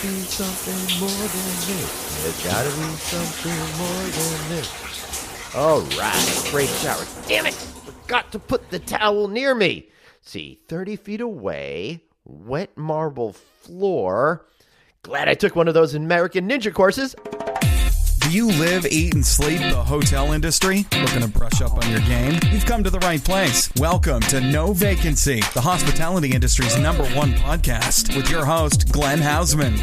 be something more than this. There's gotta be something more than this. All right, great shower. Damn it! Forgot to put the towel near me. See, 30 feet away, wet marble floor. Glad I took one of those American Ninja courses. Do you live, eat, and sleep the hotel industry? Looking to brush up on your game? You've come to the right place. Welcome to No Vacancy, the hospitality industry's #1 podcast, with your host, Glenn Hausman.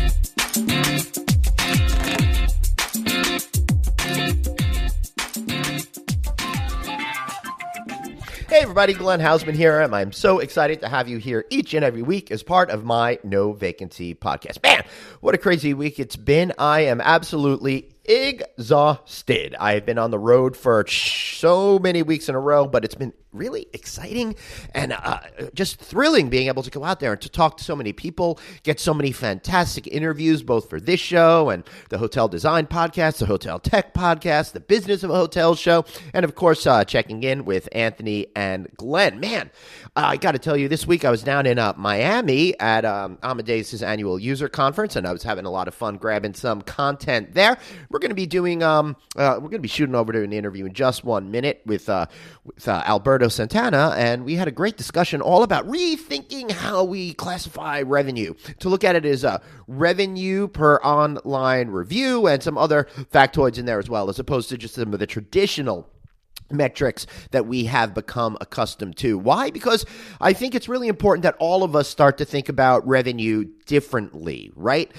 Hey everybody, Glenn Hausman here, and I'm so excited to have you here each and every week as part of my No Vacancy podcast. Man, what a crazy week it's been. I am absolutely exhausted. I've been on the road for so many weeks in a row, but it's been really exciting and just thrilling being able to go out there and to talk to so many people, get so many fantastic interviews, both for this show and the Hotel Design Podcast, the Hotel Tech Podcast, the Business of a Hotel Show, and of course, checking in with Anthony and Glenn. Man, I got to tell you, this week I was down in Miami at Amadeus' annual user conference, and I was having a lot of fun grabbing some content there. We're going to be doing, we're going to be shooting over to an interview in just 1 minute with Alberto Santana, and we had a great discussion all about rethinking how we classify revenue. To look at it as revenue per online review and some other factoids in there as well, as opposed to just some of the traditional metrics that we have become accustomed to. Why? Because I think it's really important that all of us start to think about revenue differently, right?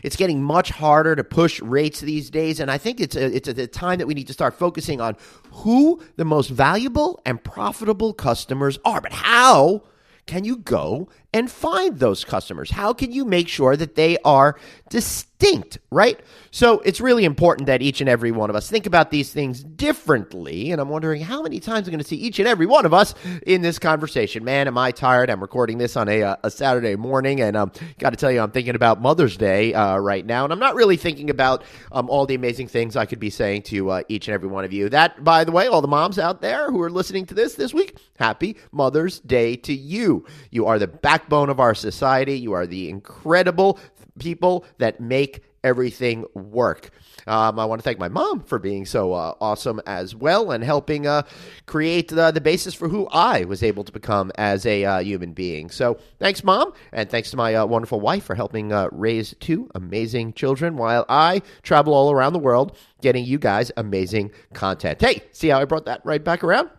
It's getting much harder to push rates these days, and I think it's a time that we need to start focusing on who the most valuable and profitable customers are. But how can you go and find those customers? How can you make sure that they are distinct, right? So it's really important that each and every one of us think about these things differently. And I'm wondering how many times I'm going to see each and every one of us in this conversation. Man, am I tired. I'm recording this on a Saturday morning, and got to tell you, I'm thinking about Mother's Day right now. And I'm not really thinking about all the amazing things I could be saying to each and every one of you. That, by the way, all the moms out there who are listening to this week, happy Mother's Day to you. You are the backbone of our society. You are the incredible people that make everything work. I want to thank my mom for being so awesome as well and helping create the basis for who I was able to become as a human being. So thanks, Mom, and thanks to my wonderful wife for helping raise 2 amazing children while I travel all around the world getting you guys amazing content. Hey, see how I brought that right back around?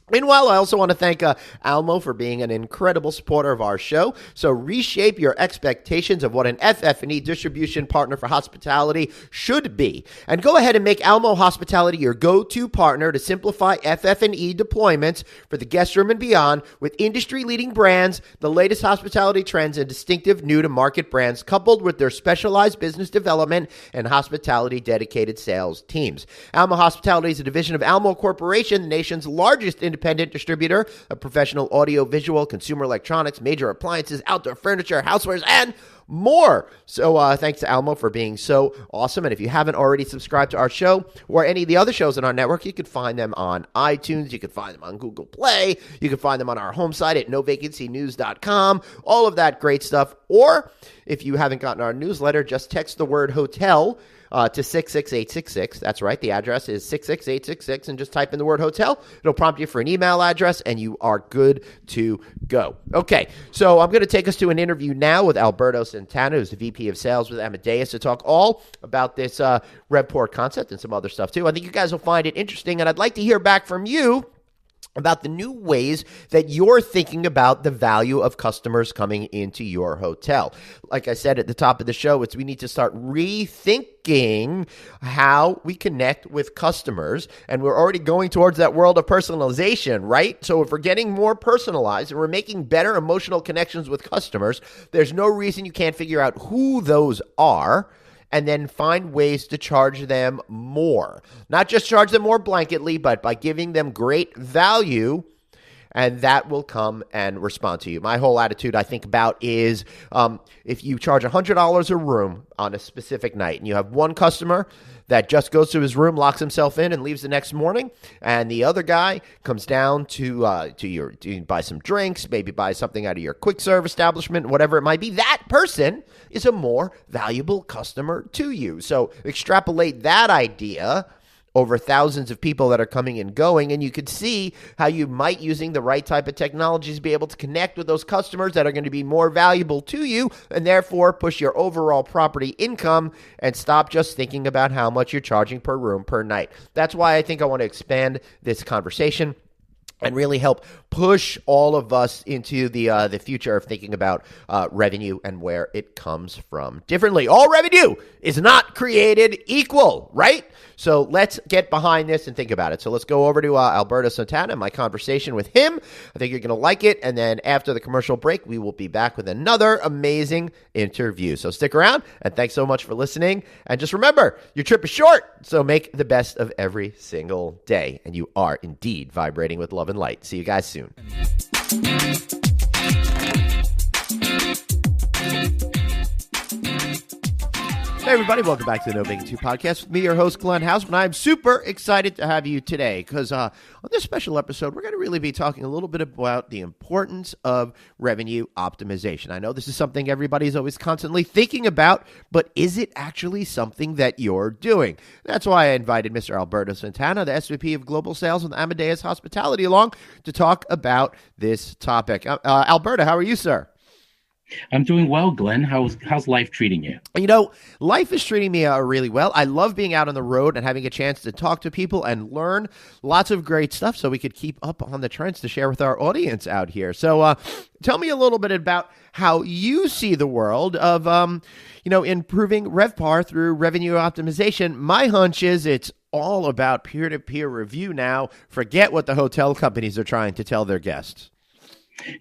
Meanwhile, I also want to thank Almo for being an incredible supporter of our show. So reshape your expectations of what an FF&E distribution partner for hospitality should be. And go ahead and make Almo Hospitality your go-to partner to simplify FF&E deployments for the guest room and beyond with industry-leading brands, the latest hospitality trends, and distinctive new-to-market brands coupled with their specialized business development and hospitality-dedicated sales teams. Almo Hospitality is a division of Almo Corporation, the nation's largest independent distributor of professional audio, visual, consumer electronics, major appliances, outdoor furniture, housewares, and more. So thanks to Almo for being so awesome. And if you haven't already subscribed to our show or any of the other shows on our network, you can find them on iTunes. You can find them on Google Play. You can find them on our home site at novacancynews.com. All of that great stuff. Or if you haven't gotten our newsletter, just text the word hotel to 66866. That's right. The address is 66866, and just type in the word hotel. It'll prompt you for an email address, and you are good to go. Okay, so I'm going to take us to an interview now with Alberto Santana, who's the VP of Sales with Amadeus, to talk all about this REVPOR concept and some other stuff too. I think you guys will find it interesting, and I'd like to hear back from you about the new ways that you're thinking about the value of customers coming into your hotel. Like I said at the top of the show, we need to start rethinking how we connect with customers, and we're already going towards that world of personalization, right? So if we're getting more personalized and we're making better emotional connections with customers, there's no reason you can't figure out who those are and then find ways to charge them more. Not just charge them more blanketly, but by giving them great value and that will come and respond to you. My whole attitude I think about is if you charge $100 a room on a specific night and you have one customer that just goes to his room, locks himself in, and leaves the next morning, and the other guy comes down to buy some drinks, maybe buy something out of your quick serve establishment, whatever it might be, that person is a more valuable customer to you. So extrapolate that idea over thousands of people that are coming and going, and you could see how you might, using the right type of technologies, be able to connect with those customers that are going to be more valuable to you, and therefore push your overall property income and stop just thinking about how much you're charging per room per night. That's why I think I want to expand this conversation and really help push all of us into the future of thinking about revenue and where it comes from differently. All revenue is not created equal, right? So let's get behind this and think about it. So let's go over to Alberto Santana and my conversation with him. I think you're going to like it. And then after the commercial break, we will be back with another amazing interview. So stick around, and thanks so much for listening. And just remember, your trip is short, so make the best of every single day. And you are indeed vibrating with love and light. See you guys soon. Hey everybody, welcome back to the No Vacancy Podcast with me, your host, Glenn Hausman. I'm super excited to have you today because on this special episode, we're going to really be talking a little bit about the importance of revenue optimization. I know this is something everybody's always constantly thinking about, but is it actually something that you're doing? That's why I invited Mr. Alberto Santana, the SVP of Global Sales with Amadeus Hospitality, along to talk about this topic. Alberto, how are you, sir? I'm doing well, Glenn. How's life treating you? You know, life is treating me really well. I love being out on the road and having a chance to talk to people and learn lots of great stuff so we could keep up on the trends to share with our audience out here. So tell me a little bit about how you see the world of, improving REVPOR through revenue optimization. My hunch is it's all about peer-to-peer review now. Forget what the hotel companies are trying to tell their guests.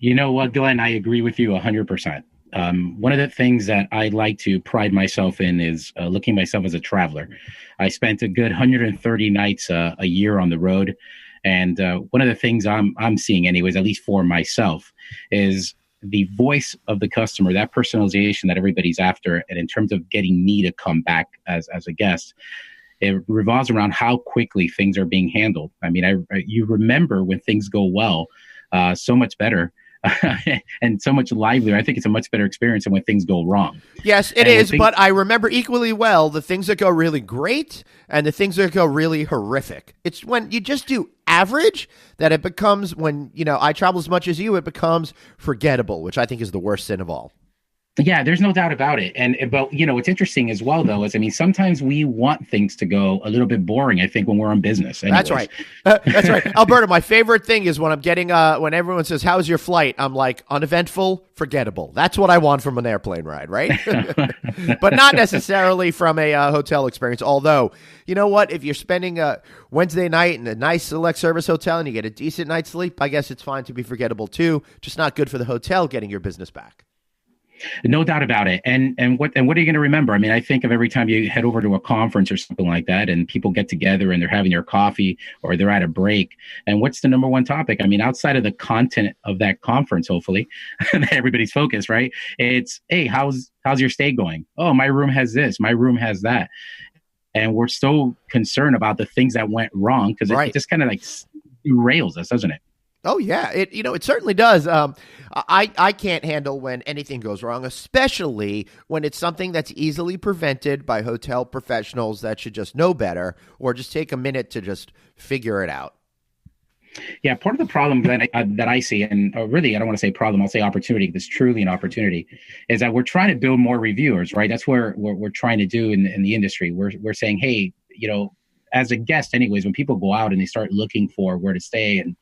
You know what, Glenn? I agree with you 100%. One of the things that I like to pride myself in is looking at myself as a traveler. I spent a good 130 nights a year on the road. And one of the things I'm seeing anyways, at least for myself, is the voice of the customer, that personalization that everybody's after. And in terms of getting me to come back as a guest, it revolves around how quickly things are being handled. I mean, you remember when things go well, so much better and so much livelier. I think it's a much better experience than when things go wrong. Yes, it is. But I remember equally well the things that go really great and the things that go really horrific. It's when you just do average that it becomes, when, I travel as much as you, it becomes forgettable, which I think is the worst sin of all. Yeah, there's no doubt about it. But what's interesting as well, though, is, sometimes we want things to go a little bit boring, I think, when we're on business. Anyways. That's right. That's right. Alberto, my favorite thing is when I'm getting, when everyone says, how's your flight? I'm like, uneventful, forgettable. That's what I want from an airplane ride, right? But not necessarily from a hotel experience. Although, you know what? If you're spending a Wednesday night in a nice select service hotel and you get a decent night's sleep, I guess it's fine to be forgettable too. Just not good for the hotel getting your business back. No doubt about it. And what are you going to remember? I think of every time you head over to a conference or something like that, and people get together and they're having their coffee or they're at a break. And what's the number one topic? Outside of the content of that conference, hopefully, everybody's focused, right? It's, hey, how's your stay going? Oh, my room has this, my room has that. And we're so concerned about the things that went wrong because it just kind of like derails us, doesn't it? Oh, yeah. It certainly does. I can't handle when anything goes wrong, especially when it's something that's easily prevented by hotel professionals that should just know better or just take a minute to just figure it out. Yeah, part of the problem that I see, and really, I don't want to say problem, I'll say opportunity, because it's truly an opportunity, is that we're trying to build more reviewers, right? That's what we're trying to do in the industry. We're saying, hey, as a guest anyways, when people go out and they start looking for where to stay and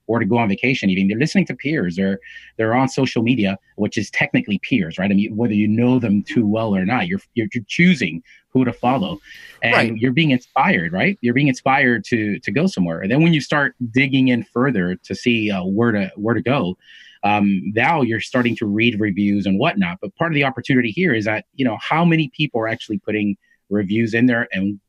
or to go on vacation even, they're listening to peers, or they're on social media, which is technically peers, right? Whether you know them too well or not, you're choosing who to follow, and you're being inspired, right? You're being inspired to go somewhere. And then when you start digging in further to see where to go, now you're starting to read reviews and whatnot. But part of the opportunity here is that, how many people are actually putting reviews in there and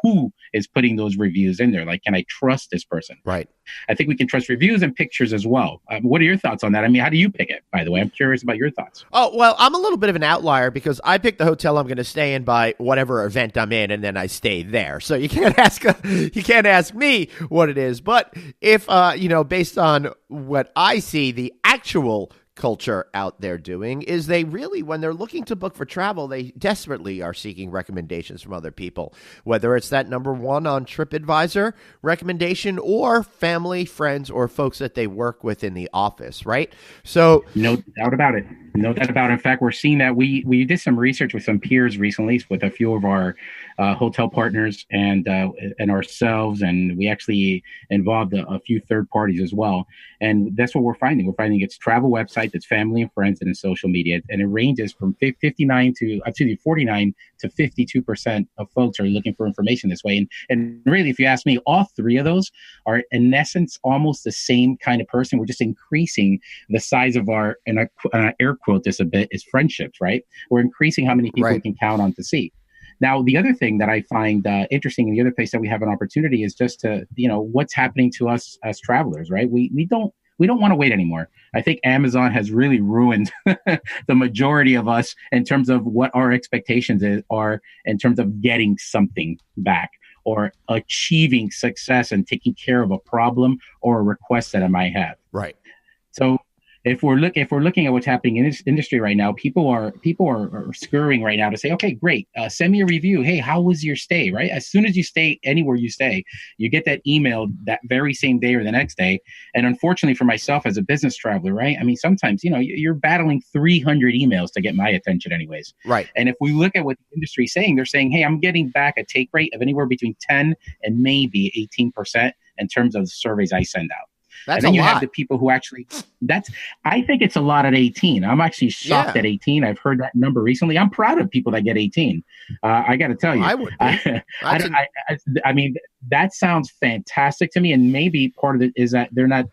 who is putting those reviews in there. Like, can I trust this person? Right. I think we can trust reviews and pictures as well. What are your thoughts on that? I mean, how do you pick it, by the way? I'm curious about your thoughts. Oh, well, I'm a little bit of an outlier because I pick the hotel I'm going to stay in by whatever event I'm in, and then I stay there. So you can't ask me what it is. But if, based on what I see, the actual culture out there doing is they really, when they're looking to book for travel, they desperately are seeking recommendations from other people, whether it's that number one on TripAdvisor recommendation or family, friends, or folks that they work with in the office, right? So no doubt about it. No doubt about it. In fact, we're seeing that we did some research with some peers recently with a few of our hotel partners and ourselves, and we actually involved a few third parties as well. And that's what we're finding. We're finding it's travel websites, it's family and friends, and it's social media. And it ranges from 49 to 52% of folks are looking for information this way. And really, if you ask me, all three of those are in essence almost the same kind of person. We're just increasing the size of our, and I air quote this a bit, is friendships, right? We're increasing how many people we can count on to see. Now, the other thing that I find interesting, and the other place that we have an opportunity is just to, what's happening to us as travelers, right? We don't want to wait anymore. I think Amazon has really ruined the majority of us in terms of what our expectations are in terms of getting something back or achieving success and taking care of a problem or a request that I might have. Right. So if we're looking at what's happening in this industry right now, people are scurrying right now to say, okay, great, send me a review. Hey, how was your stay? Right? As soon as you stay anywhere you stay, you get that email that very same day or the next day. And unfortunately for myself as a business traveler, right? I mean, sometimes you're battling 300 emails to get my attention, anyways. Right. And if we look at what the industry is saying, they're saying, hey, I'm getting back a take rate of anywhere between 10 and maybe 18% in terms of the surveys I send out. That's and then a you lot. have the people who actually, I think it's a lot at 18. I'm actually shocked at 18. I've heard that number recently. I'm proud of people that get 18. I got to tell you, I would be. I mean, that sounds fantastic to me. And maybe part of it is that they're not,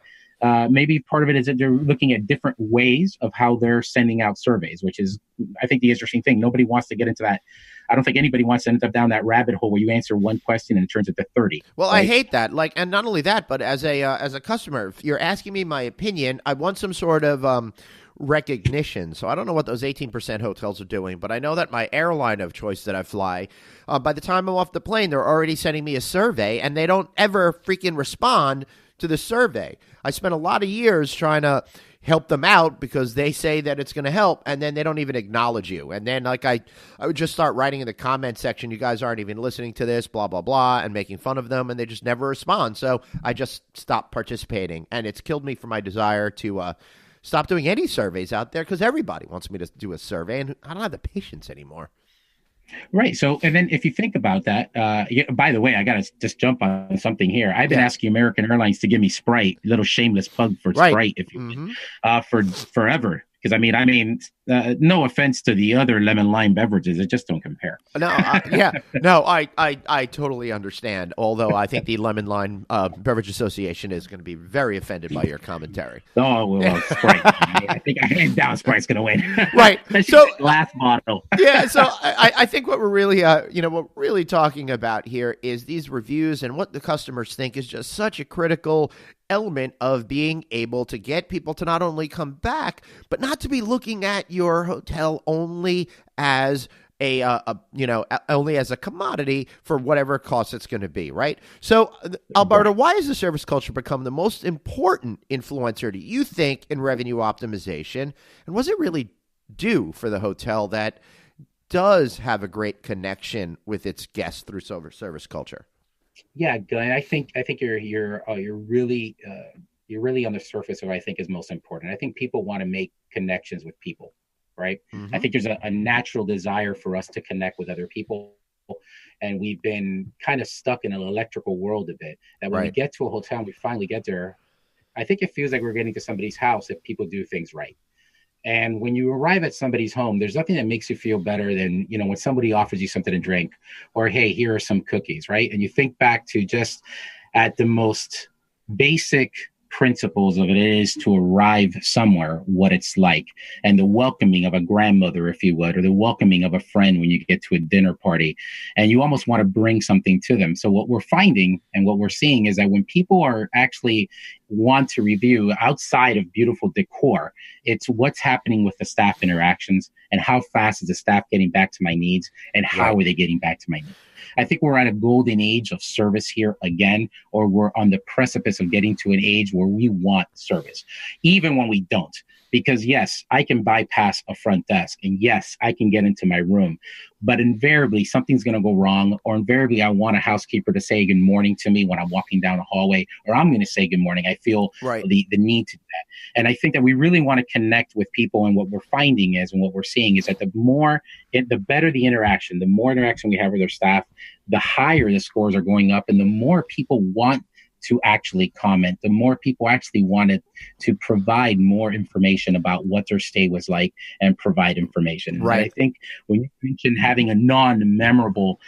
maybe part of it is that they're looking at different ways of how they're sending out surveys, which is, I think, the interesting thing. Nobody wants to get into that. I don't think anybody wants to end up down that rabbit hole where you answer one question and it turns into 30. Well, right? I hate that. And not only that, but as a customer, if you're asking me my opinion, I want some sort of recognition. So I don't know what those 18% hotels are doing, but I know that my airline of choice that I fly, by the time I'm off the plane, they're already sending me a survey, and they don't ever freaking respond to the survey. I spent a lot of years trying to help them out because they say that it's going to help, and then they don't even acknowledge you. And then I would just start writing in the comment section, you guys aren't even listening to this, blah, blah, blah, and making fun of them, and they just never respond. So I just stopped participating, and it's killed me for my desire to stop doing any surveys out there because everybody wants me to do a survey, and I don't have the patience anymore. Right. So, and then if you think about that, by the way, I got to just jump on something here. I've been asking American Airlines to give me Sprite, little shameless plug for Sprite, if you for forever. Because I mean, no offense to the other lemon lime beverages, it just don't compare. I totally understand. Although I think the Lemon Lime Beverage Association is going to be very offended by your commentary. Oh well, Sprite. I think hands down Sprite's going to win. Right. So last bottle. Yeah. So I think what we're really talking about here is these reviews and what the customers think is just such a critical element of being able to get people to not only come back, but not to be looking at your hotel only as only as a commodity for whatever cost it's going to be, right? So, Alberto, why has the service culture become the most important influencer, do you think, in revenue optimization? And was it really due for the hotel that does have a great connection with its guests through service culture? Yeah, Glenn, I think you're really on the surface of what I think is most important. I think people want to make connections with people, right? I think there's a natural desire for us to connect with other people, and we've been kind of stuck in an electrical world a bit. That when we get to a hotel and we finally get there, I think it feels like we're getting to somebody's house if people do things right. And when you arrive at somebody's home, there's nothing that makes you feel better than, when somebody offers you something to drink or, hey, here are some cookies, right? And you think back to just at the most basic principles of it is to arrive somewhere, what it's like, and the welcoming of a grandmother, if you would, or the welcoming of a friend when you get to a dinner party, and you almost want to bring something to them. So what we're finding and what we're seeing is that when people are actually want to review outside of beautiful decor, it's what's happening with the staff interactions and how fast is the staff getting back to my needs and how are they getting back to my needs. I think we're at a golden age of service here again, or we're on the precipice of getting to an age where we want service, even when we don't. Because yes, I can bypass a front desk, and yes, I can get into my room, but invariably something's going to go wrong, or invariably I want a housekeeper to say good morning to me when I'm walking down the hallway, or I'm going to say good morning. I feel the need to do that. And I think that we really want to connect with people, and what we're finding is, and what we're seeing is that the better the interaction, the more interaction we have with our staff, the higher the scores are going up, and the more people want to actually comment, the more people actually wanted to provide more information about what their stay was like and provide information. Right. And I think when you mention having a non-memorable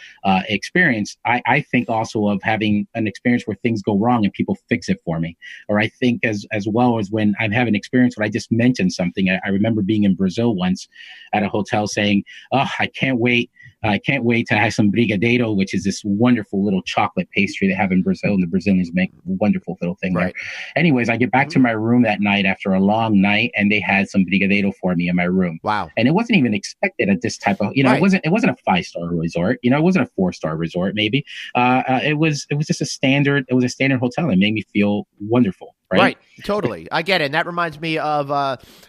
experience, I think also of having an experience where things go wrong and people fix it for me. Or I think as well as when I have an experience where I just mentioned something. I remember being in Brazil once at a hotel saying, "Oh, I can't wait to have some brigadeiro," which is this wonderful little chocolate pastry they have in Brazil, and the Brazilians make a wonderful little thing there. Anyways, I get back to my room that night after a long night, and they had some brigadeiro for me in my room. Wow! And it wasn't even expected at this type of, it wasn't a 5-star resort, it wasn't a 4-star resort, maybe. It was just a standard hotel. It made me feel wonderful. Right, totally. I get it. And that reminds me of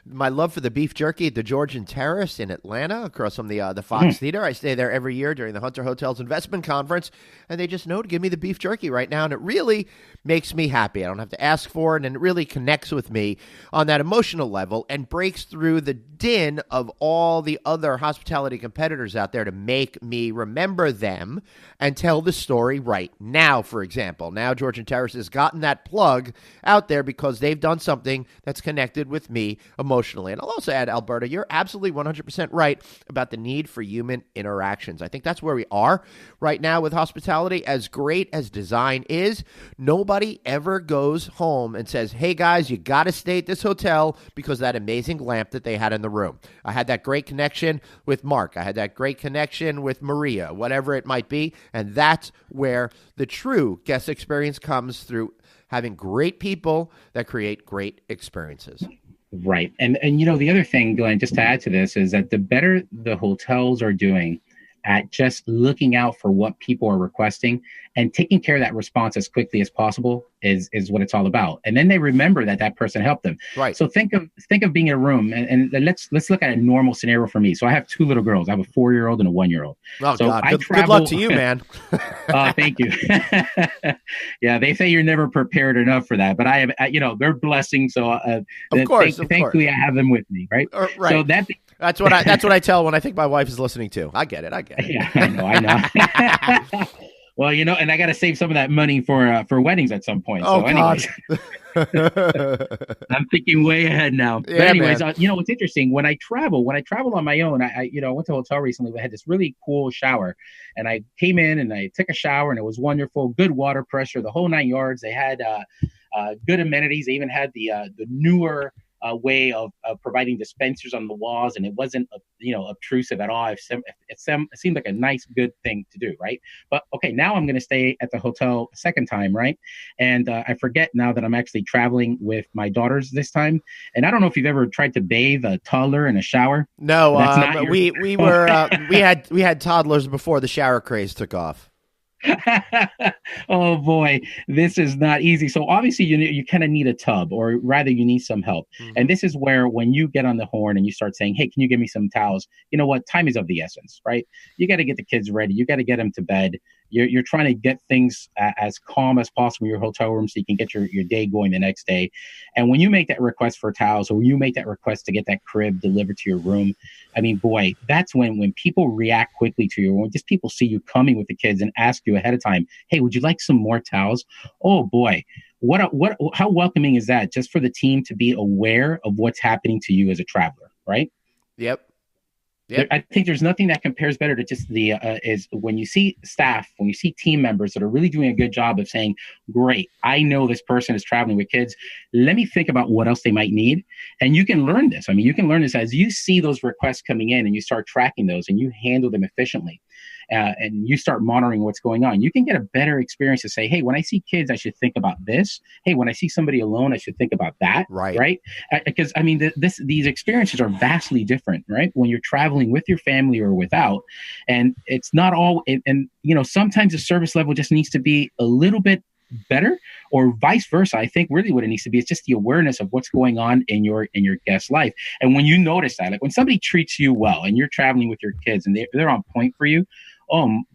my love for the beef jerky at the Georgian Terrace in Atlanta, across from the Fox Theater. I stay there every year during the Hunter Hotels Investment Conference, and they just know to give me the beef jerky right now, and it really makes me happy. I don't have to ask for it, and it really connects with me on that emotional level and breaks through the din of all the other hospitality competitors out there to make me remember them and tell the story right now. For example, now Georgian Terrace has gotten that plug out there because they've done something that's connected with me emotionally. And I'll also add, Alberto, you're absolutely 100% right about the need for human interactions. I think that's where we are right now with hospitality. As great as design is, nobody ever goes home and says, "Hey guys, you got to stay at this hotel because of that amazing lamp that they had in the room." I had that great connection with Mark. I had that great connection with Maria, whatever it might be. And that's where the true guest experience comes through having great people that create great experiences. Right. And the other thing, Glenn, just to add to this, is that the better the hotels are doing at just looking out for what people are requesting and taking care of that response as quickly as possible is what it's all about. And then they remember that person helped them. Right. So think of being in a room, and let's look at a normal scenario for me. So I have 2 little girls. I have a 4-year-old and a 1-year-old. Oh, so God. Good luck to you, man. Thank you. Yeah, they say you're never prepared enough for that, but I have, they're blessings. So of course, thankfully I have them with me. Right. Right. So that's what I tell when I think my wife is listening too. I get it. Yeah, I know. Well, and I got to save some of that money for weddings at some point. Oh, so anyways, I'm thinking way ahead now. Yeah, but anyways, what's interesting, when I travel on my own, I went to a hotel recently. We had this really cool shower, and I came in and I took a shower, and it was wonderful. Good water pressure, the whole 9 yards. They had good amenities. They even had the newer way of providing dispensers on the walls, and it wasn't obtrusive at all. It seemed like a nice, good thing to do, right? But okay, now I'm going to stay at the hotel a second time, right? And I forget now that I'm actually traveling with my daughters this time. And I don't know if you've ever tried to bathe a toddler in a shower. No, we had toddlers before the shower craze took off. Oh boy, this is not easy. So obviously you kind of need a tub, or rather you need some help. Mm-hmm. And this is where, when you get on the horn and you start saying, "Hey, can you give me some towels?" You know what? Time is of the essence, right? You got to get the kids ready. You got to get them to bed. You're trying to get things as calm as possible in your hotel room so you can get your day going the next day. And when you make that request for towels, or you make that request to get that crib delivered to your room, I mean, boy, that's when people react quickly to you. When just people see you coming with the kids and ask you ahead of time, "Hey, would you like some more towels?" Oh boy, how welcoming is that, just for the team to be aware of what's happening to you as a traveler, right? Yep. Yep. I think there's nothing that compares better to just is when you see staff, when you see team members that are really doing a good job of saying, great, I know this person is traveling with kids. Let me think about what else they might need. And you can learn this. I mean, you can learn this as you see those requests coming in and you start tracking those and you handle them efficiently. And you start monitoring what's going on. You can get a better experience to say, hey, when I see kids, I should think about this. Hey, when I see somebody alone, I should think about that. Right? Because I mean, these experiences are vastly different, right? When you're traveling with your family or without, and it's not all. And sometimes the service level just needs to be a little bit better, or vice versa. I think really what it needs to be is just the awareness of what's going on in your guest life. And when you notice that, like when somebody treats you well and you're traveling with your kids and they're on point for you,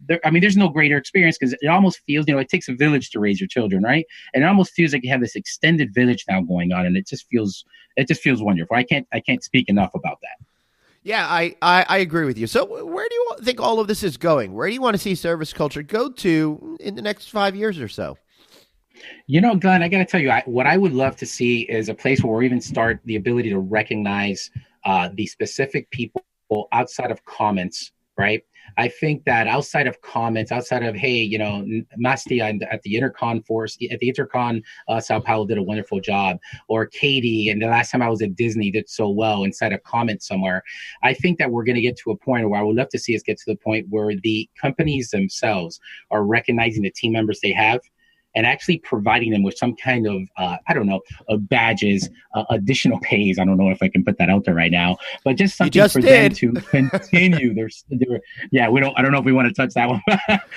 there's no greater experience, because it almost feels, it takes a village to raise your children, right? And it almost feels like you have this extended village now going on, and it just feels wonderful. I can't speak enough about that. Yeah, I agree with you. So where do you think all of this is going? Where do you want to see service culture go to in the next 5 years or so? Glenn, I got to tell you, what I would love to see is a place where we even start the ability to recognize the specific people outside of comments, right? I think that outside of comments, outside of, hey, Masti at the Intercon Sao Paulo did a wonderful job, or Katie, and the last time I was at Disney did so well, inside a comment somewhere. I think that we're going to get to a point where I would love to see us get to the point where the companies themselves are recognizing the team members they have, and actually providing them with some kind of, badges, additional pays. I don't know if I can put that out there right now, but just something for them to continue their. I don't know if we want to touch that one.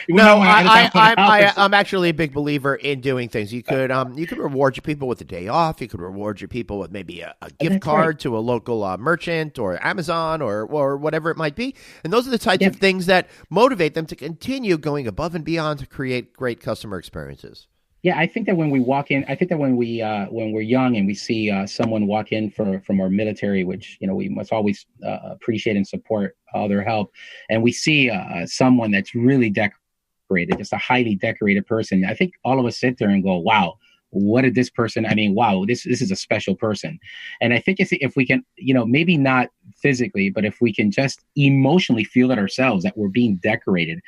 No, I'm actually a big believer in doing things. You could reward your people with a day off. You could reward your people with maybe a gift card to a local merchant or Amazon or whatever it might be. And those are the types of things that motivate them to continue going above and beyond to create great customer experiences. Yeah, I think that when we walk in, when we're young and we see someone walk in from our military, which we must always appreciate and support all their help, and we see someone that's really decorated, just a highly decorated person, I think all of us sit there and go, wow. What did this person? I mean, wow, this is a special person. And I think if we can, maybe not physically, but if we can just emotionally feel it ourselves that we're being decorated,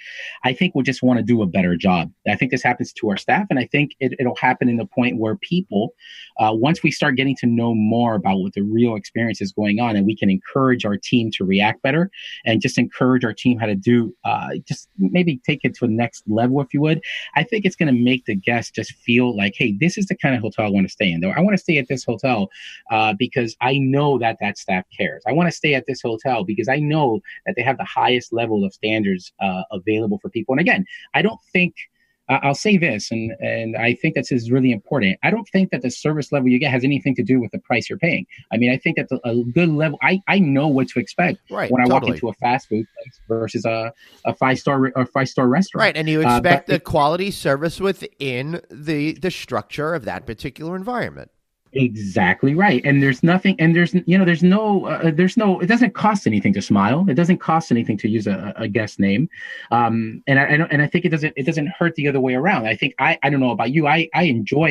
I think we'll just want to do a better job. I think this happens to our staff, and I think it'll happen in the point where people, once we start getting to know more about what the real experience is going on, and we can encourage our team to react better, and just encourage our team how to do, just maybe take it to the next level, if you would. I think it's going to make the guests just feel like, hey, this is the kind of hotel I want to stay in. Though I want to stay at this hotel because I know that staff cares. I want to stay at this hotel because I know that they have the highest level of standards available for people. And again, I don't think I'll say this, and I think this is really important. I don't think that the service level you get has anything to do with the price you're paying. I mean, I think that a good level, I know what to expect when I walk into a fast food place versus a five-star restaurant. Right, and you expect the quality service within the structure of that particular environment. Exactly right. And there's nothing, and there's no, it doesn't cost anything to smile. It doesn't cost anything to use a guest name. And I think it doesn't hurt the other way around. I think, I don't know about you. I enjoy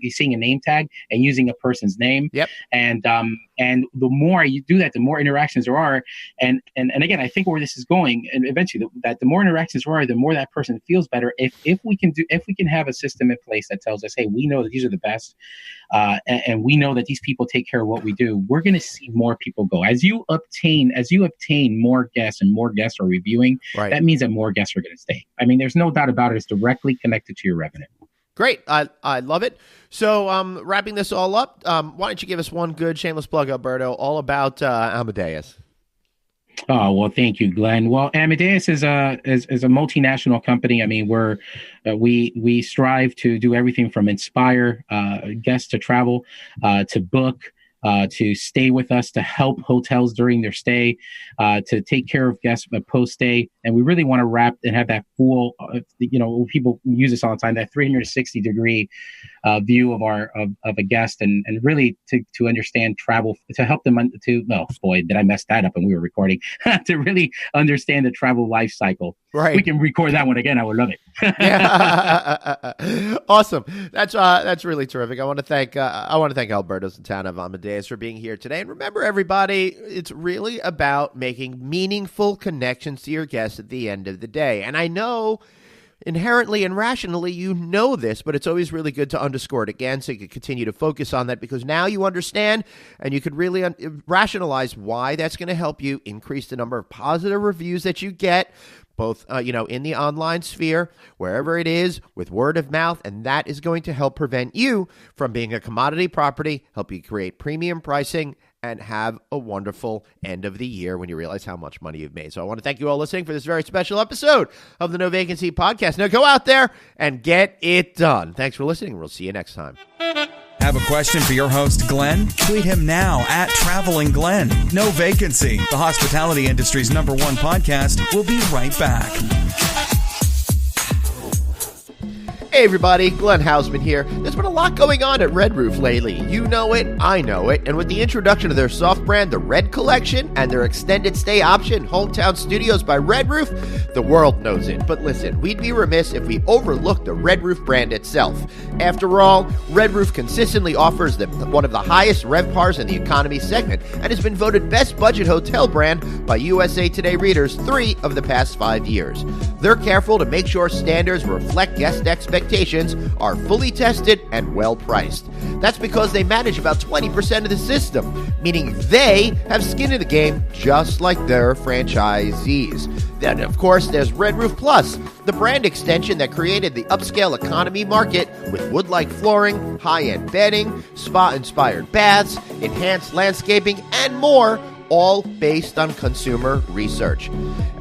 seeing a name tag and using a person's name. Yep. And the more you do that, the more interactions there are. And again, I think where this is going, and eventually that the more interactions there are, the more that person feels better. If we can have a system in place that tells us, hey, we know that these are the best, and we know that these people take care of what we do, we're going to see more people go. As you obtain more guests, and more guests are reviewing, that means that more guests are going to stay. I mean, there's no doubt about it. It's directly connected to your revenue. Great. I love it. So wrapping this all up, why don't you give us one good shameless plug, Alberto, all about Amadeus? Oh, well, thank you, Glenn. Well, Amadeus is a multinational company. I mean, we strive to do everything from inspire guests to travel, to book, to stay with us, to help hotels during their stay, to take care of guests post-stay. And we really want to wrap and have that full, people use this all the time, that 360-degree view of a guest, and really to understand travel, to help them did I mess that up when we were recording to really understand the travel life cycle. Right. We can record that one again. I would love it. Yeah. Awesome. That's really terrific. I want to thank Alberto Santana of Amadeus for being here today. And remember, everybody, it's really about making meaningful connections to your guests at the end of the day. And I know inherently and rationally you know this, but it's always really good to underscore it again so you can continue to focus on that, because now you understand and you could really rationalize why that's going to help you increase the number of positive reviews that you get, both in the online sphere, wherever it is, with word of mouth, and that is going to help prevent you from being a commodity property, help you create premium pricing, and have a wonderful end of the year when you realize how much money you've made. So I want to thank you all listening for this very special episode of the No Vacancy podcast. Now go out there and get it done. Thanks for listening. We'll see you next time. Have a question for your host, Glenn? Tweet him now at Traveling Glenn. No Vacancy, the hospitality industry's #1 podcast. We'll be right back. Hey everybody, Glenn Hausman here. There's been a lot going on at Red Roof lately. You know it, I know it, and with the introduction of their soft brand, the Red Collection, and their extended stay option, Hometown Studios by Red Roof, the world knows it. But listen, we'd be remiss if we overlooked the Red Roof brand itself. After all, Red Roof consistently offers one of the highest REVPORs in the economy segment, and has been voted best budget hotel brand by USA Today readers 3 of the past 5 years. They're careful to make sure standards reflect guest expectations, are fully tested and well priced. That's because they manage about 20% of the system, meaning they have skin in the game just like their franchisees. Then, of course, there's Red Roof Plus, the brand extension that created the upscale economy market with wood-like flooring, high-end bedding, spa-inspired baths, enhanced landscaping, and more, all based on consumer research,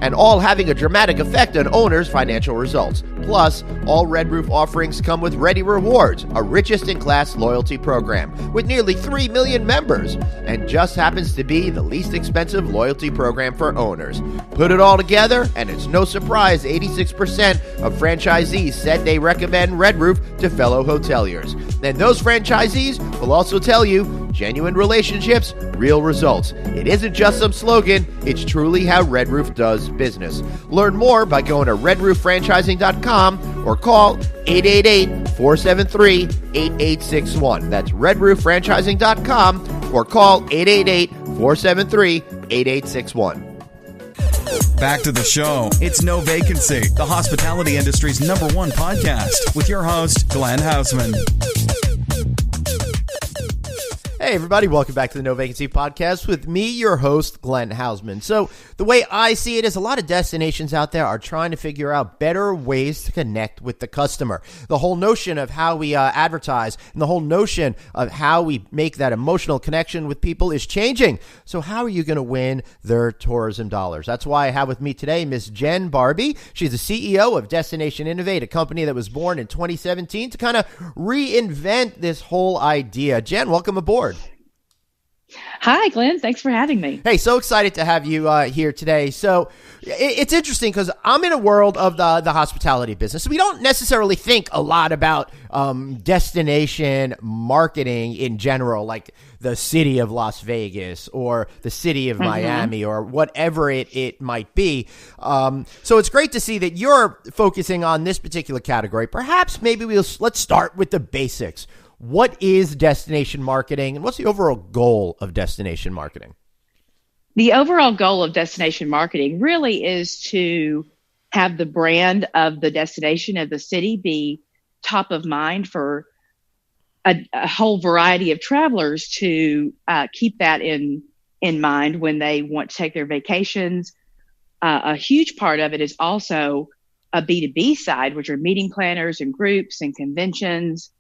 and all having a dramatic effect on owners' financial results. Plus, all Red Roof offerings come with Ready Rewards, a richest-in-class loyalty program with nearly 3 million members, and just happens to be the least expensive loyalty program for owners. Put it all together, and it's no surprise 86% of franchisees said they recommend Red Roof to fellow hoteliers. And those franchisees will also tell you, genuine relationships, real results. It isn't just some slogan, it's truly how Red Roof does business. Learn more by going to redrooffranchising.com or call 888-473-8861. That's redrooffranchising.com or call 888-473-8861. Back to the show. It's No Vacancy, the hospitality industry's #1 podcast with your host, Glenn Hausman. Hey everybody, welcome back to the No Vacancy podcast with me, your host, Glenn Hausman. So the way I see it is a lot of destinations out there are trying to figure out better ways to connect with the customer. The whole notion of how we advertise and the whole notion of how we make that emotional connection with people is changing. So how are you going to win their tourism dollars? That's why I have with me today Miss Jen Barbee. She's the CEO of Destination Innovate, a company that was born in 2017 to kind of reinvent this whole idea. Jen, welcome aboard. Hi, Glenn. Thanks for having me. Hey, so excited to have you here today. So it's interesting because I'm in a world of the hospitality business. We don't necessarily think a lot about destination marketing in general, like the city of Las Vegas or the city of Miami or whatever it might be. So it's great to see that you're focusing on this particular category. Perhaps maybe let's start with the basics. What is destination marketing, and what's the overall goal of destination marketing? The overall goal of destination marketing really is to have the brand of the destination of the city be top of mind for a whole variety of travelers to keep that in mind when they want to take their vacations. A huge part of it is also a B2B side, which are meeting planners and groups and conventions,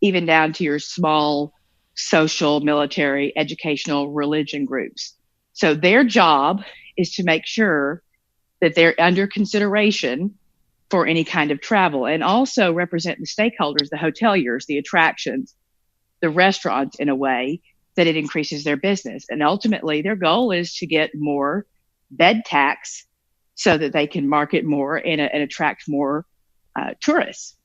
even down to your small social, military, educational, religion groups. So their job is to make sure that they're under consideration for any kind of travel, and also represent the stakeholders, the hoteliers, the attractions, the restaurants, in a way that it increases their business. And ultimately, their goal is to get more bed tax so that they can market more and attract more tourists.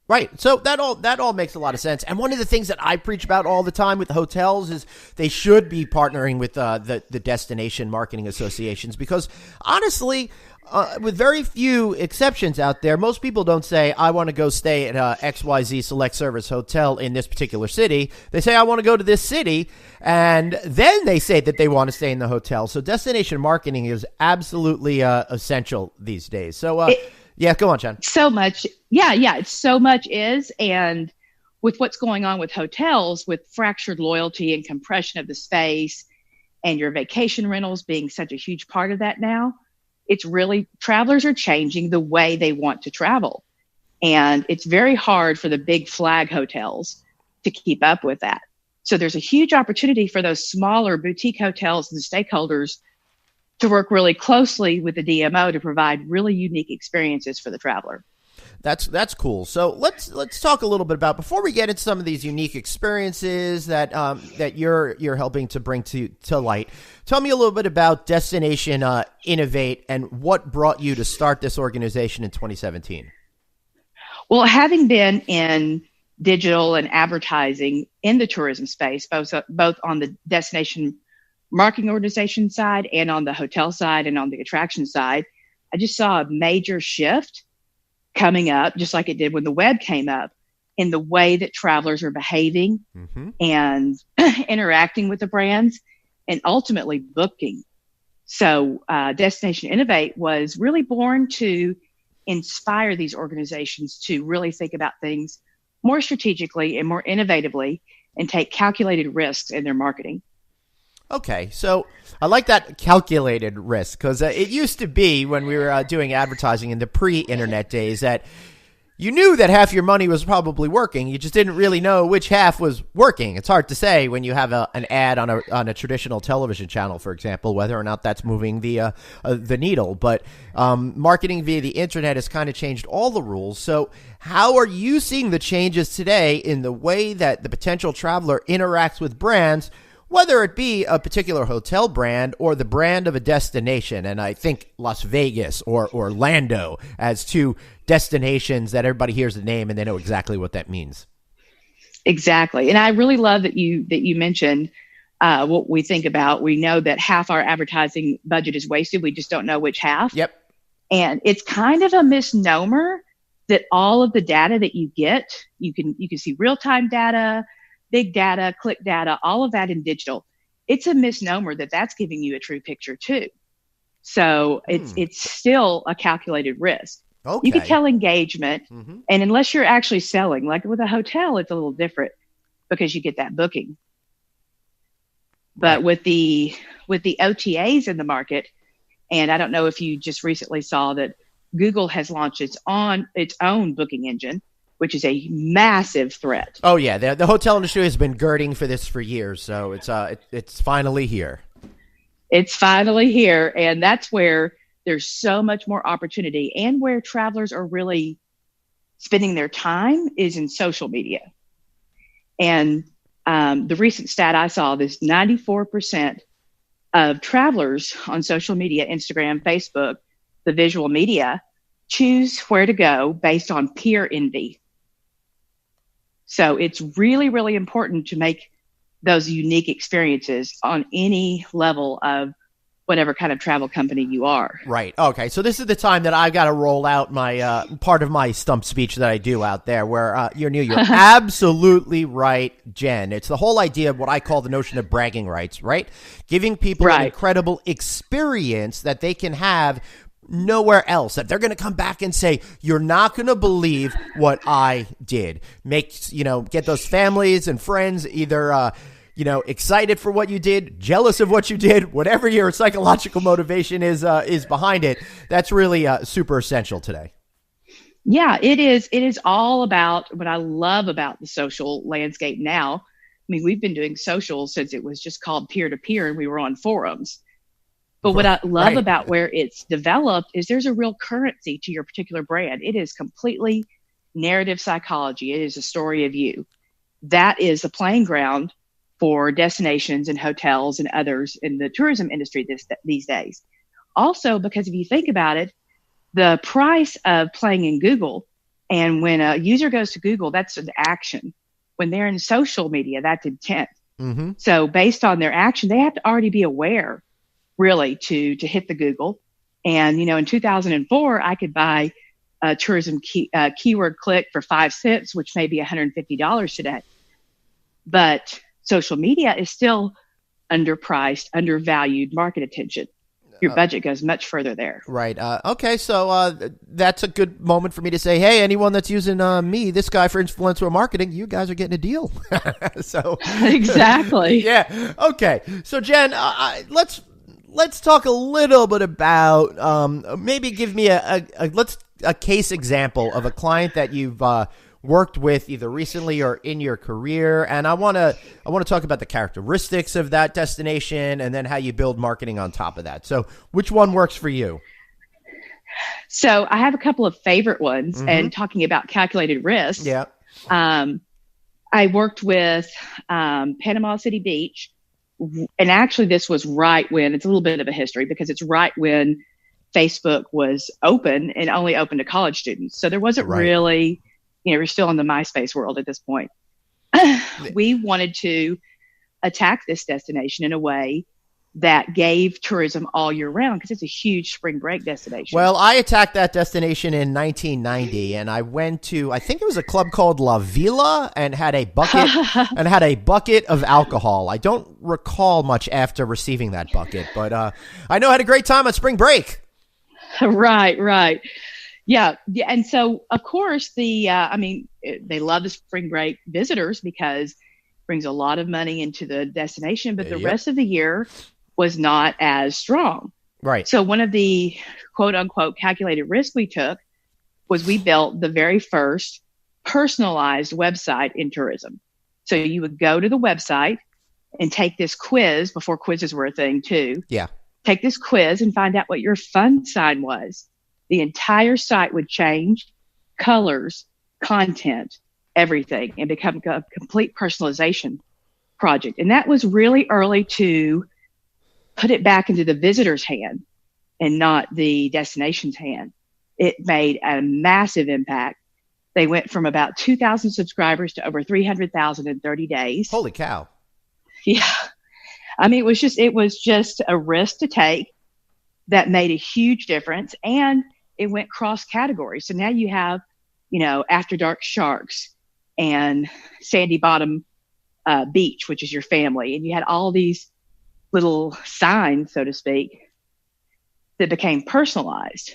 Right. So that all makes a lot of sense. And one of the things that I preach about all the time with the hotels is they should be partnering with the destination marketing associations, because honestly, with very few exceptions out there, most people don't say, I want to go stay at a XYZ select service hotel in this particular city. They say, I want to go to this city, and then they say that they want to stay in the hotel. So destination marketing is absolutely essential these days. So yeah, go on, Jen. So much. Yeah. It's so much is. And with what's going on with hotels, with fractured loyalty and compression of the space and your vacation rentals being such a huge part of that now, it's really, travelers are changing the way they want to travel. And it's very hard for the big flag hotels to keep up with that. So there's a huge opportunity for those smaller boutique hotels and stakeholders to work really closely with the DMO to provide really unique experiences for the traveler. That's cool. So let's talk a little bit about, before we get into some of these unique experiences that that you're helping to bring to light. Tell me a little bit about Destination Innovate and what brought you to start this organization in 2017. Well, having been in digital and advertising in the tourism space, both on the destination marketing organization side and on the hotel side and on the attraction side, I just saw a major shift coming up, just like it did when the web came up, in the way that travelers are behaving and interacting with the brands and ultimately booking. So Destination Innovate was really born to inspire these organizations to really think about things more strategically and more innovatively and take calculated risks in their marketing. Okay, so I like that calculated risk, because it used to be when we were doing advertising in the pre-internet days that you knew that half your money was probably working. You just didn't really know which half was working. It's hard to say when you have an ad on a traditional television channel, for example, whether or not that's moving the needle. But marketing via the internet has kind of changed all the rules. So how are you seeing the changes today in the way that the potential traveler interacts with brands, whether it be a particular hotel brand or the brand of a destination? And I think Las Vegas or Orlando as two destinations that everybody hears the name and they know exactly what that means. Exactly. And I really love that you mentioned what we think about. We know that half our advertising budget is wasted. We just don't know which half. Yep. And it's kind of a misnomer that all of the data that you get, you can see real-time data, big data, click data, all of that in digital. It's a misnomer that that's giving you a true picture too. So it's still a calculated risk. Okay. You can tell engagement, and unless you're actually selling, like with a hotel, it's a little different because you get that booking. But Right. with the OTAs in the market, and I don't know if you just recently saw that Google has launched its own booking engine, which is a massive threat. Oh yeah, the hotel industry has been girding for this for years, so it's finally here. It's finally here, and that's where there's so much more opportunity, and where travelers are really spending their time is in social media. And the recent stat I saw, this 94% of travelers on social media, Instagram, Facebook, the visual media, choose where to go based on peer envy. So it's really, really important to make those unique experiences on any level of whatever kind of travel company you are. Right. Okay. So this is the time that I've got to roll out my part of my stump speech that I do out there, where you're absolutely right, Jen. It's the whole idea of what I call the notion of bragging rights, right? Giving people an incredible experience that they can have nowhere else, that they're going to come back and say, you're not going to believe what I did. Get those families and friends either excited for what you did, jealous of what you did, whatever your psychological motivation is behind it. That's really super essential today. Yeah, it is. It is all about what I love about the social landscape now. I mean, we've been doing social since it was just called peer-to-peer and we were on forums. But what I love about where it's developed is there's a real currency to your particular brand. It is completely narrative psychology. It is a story of you. That is the playing ground for destinations and hotels and others in the tourism industry these days. Also, because if you think about it, the price of playing in Google And when a user goes to Google, that's an action. When they're in social media, that's intent. Mm-hmm. So based on their action, they have to already be aware, really, to hit the Google. And, in 2004, I could buy a tourism keyword click for 5 cents, which may be $150 today. But social media is still underpriced, undervalued market attention. Your budget goes much further there. Right. Okay. So that's a good moment for me to say, hey, anyone that's using me, this guy for influencer marketing, you guys are getting a deal. So exactly. Yeah. Okay. So Jen, let's talk a little bit about maybe give me a case example of a client that you've worked with either recently or in your career, and I want to talk about the characteristics of that destination and then how you build marketing on top of that. So which one works for you? So I have a couple of favorite ones, and talking about calculated risk. Yeah. I worked with Panama City Beach, and actually this was right when, it's a little bit of a history because it's right when Facebook was open and only open to college students. So there wasn't really, we're still in the MySpace world at this point. We wanted to attack this destination in a way that gave tourism all year round because it's a huge spring break destination. Well, I attacked that destination in 1990, and I went to, I think it was a club called La Villa, and had a bucket of alcohol. I don't recall much after receiving that bucket, but I know I had a great time on spring break. Right. Yeah. And so, of course, they love the spring break visitors because it brings a lot of money into the destination, but the rest of the year was not as strong. Right. So one of the quote unquote calculated risk we took was we built the very first personalized website in tourism. So you would go to the website and take this quiz before quizzes were a thing too. Yeah. Take this quiz and find out what your fun sign was. The entire site would change, colors, content, everything, and become a complete personalization project. And that was really early to put it back into the visitor's hand and not the destination's hand. It made a massive impact. They went from about 2,000 subscribers to over 300,000 in 30 days. Holy cow. Yeah. It was just a risk to take that made a huge difference. And it went cross categories. So now you have, After Dark Sharks and Sandy Bottom Beach, which is your family. And you had all these little signs, so to speak, that became personalized.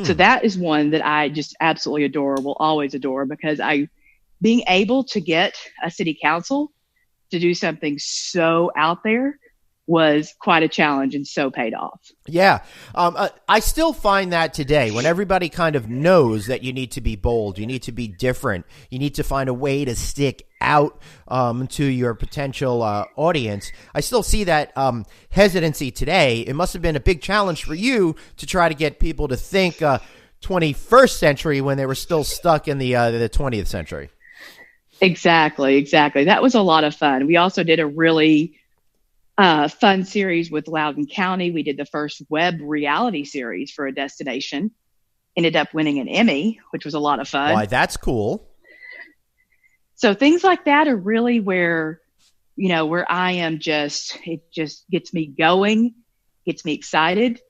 So that is one that I just absolutely adore, will always adore, because being able to get a city council to do something so out there was quite a challenge and so paid off. Yeah. I still find that today when everybody kind of knows that you need to be bold, you need to be different, you need to find a way to stick out to your potential audience. I still see that hesitancy today. It must have been a big challenge for you to try to get people to think 21st century when they were still stuck in the 20th century. Exactly. That was a lot of fun. We also did a really fun series with Loudoun County. We did the first web reality series for a destination. Ended up winning an Emmy, which was a lot of fun. Why, that's cool. So things like that are really where I am it just gets me going, gets me excited.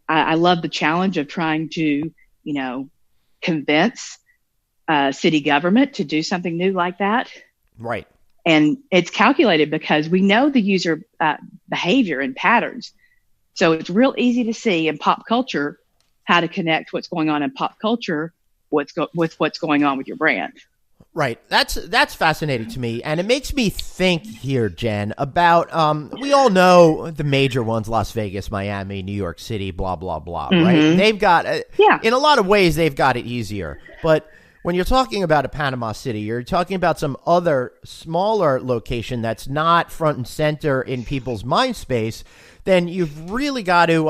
I love the challenge of trying to, convince city government to do something new like that. Right. And it's calculated because we know the user behavior and patterns. So it's real easy to see in pop culture how to connect what's going on in pop culture with what's going on with your brand. Right. That's fascinating to me. And it makes me think here, Jen, about we all know the major ones, Las Vegas, Miami, New York City, blah, blah, blah. Mm-hmm. Right. They've got in a lot of ways, they've got it easier. But when you're talking about a Panama City, you're talking about some other smaller location that's not front and center in people's mind space, then you've really got to,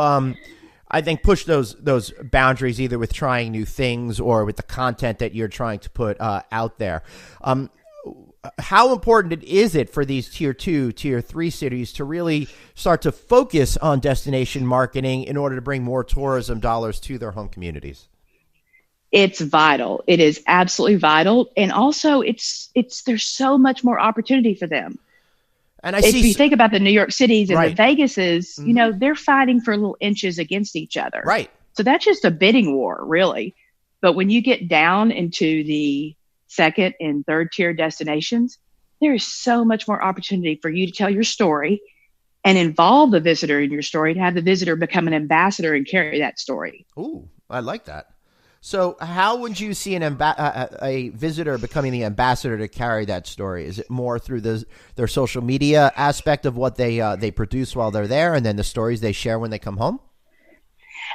I think, push those boundaries either with trying new things or with the content that you're trying to put out there. How important is it for these tier 2, tier 3 cities to really start to focus on destination marketing in order to bring more tourism dollars to their home communities? It's vital. It is absolutely vital. And also there's so much more opportunity for them. And if you think about the New York Cities and right. the Vegases, they're fighting for little inches against each other. Right. So that's just a bidding war, really. But when you get down into the second and third tier destinations, there is so much more opportunity for you to tell your story and involve the visitor in your story, to have the visitor become an ambassador and carry that story. Ooh, I like that. So how would you see a visitor becoming the ambassador to carry that story? Is it more through their social media aspect of what they produce while they're there, and then the stories they share when they come home?